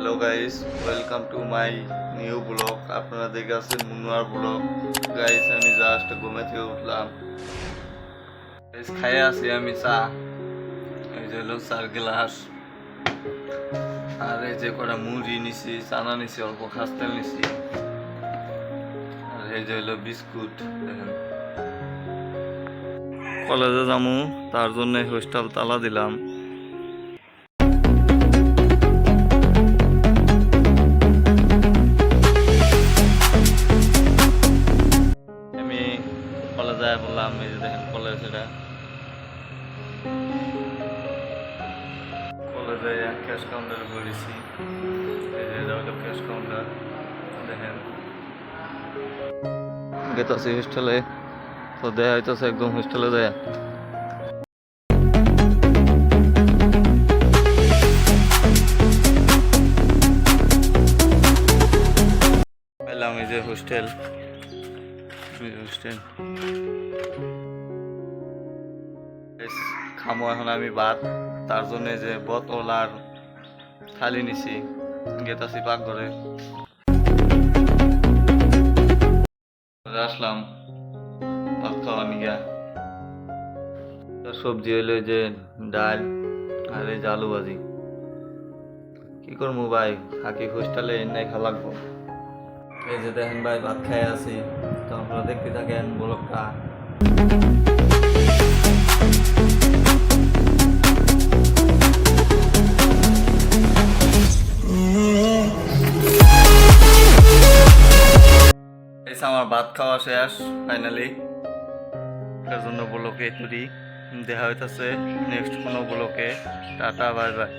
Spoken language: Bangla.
Hello guys, welcome to my new blog. আপনারা দেখে আছেন মুনুয়ার ব্লগ। গাইস, আমি জাস্ট ঘুমে থেকে উঠলাম। গাইস, খাইয়ে আছি আমি চা। এই যে হলো চার গ্লাস, আর এই যে কটা মুড়ি নিছি, চানা নিছি, অল্প খাস্তেল নিছি, আর এই যে হলো বিস্কুট। দেখেন, কলেজে যামু, তার জন্য হোস্টেল তালা দিলাম। আমি কলেজে বললাম, এই যে দেখেন কলেজ, এটা কলেজে ক্যাশ কাউন্টারে বলেছি। এই যে এটা হলো ক্যাশ কাউন্টার। দেখেন, গেতাছি হোস্টেলে, তো দেয়া হইতেছে একদম হোস্টেলে দেয়া। পেলাম এই যে হোস্টেল, হোস্টেল খামো এখন আমি ভাত। তার জন্য যে বোতল আর থালি নিছি, গেতাছি পাকঘরে। আসলাম ভাত খাওয়া নিয়া। সবজি হইলো যে ডাল আর এই যে আলু ভাজি। কি করবো ভাই, থাকি হোস্টেলে এনে খা লাগবো। এই যে দেখেন ভাই, ভাত খাই আছি, তো আপনারা দেখতে থাকেন ব্লগটা। আমার ভাত খাওয়া শেষ ফাইনালি। তার জন্য ব্লগে তৈরি দেখা হইতেছে নেক্সট কোনো ব্লগে। Tata, bye bye.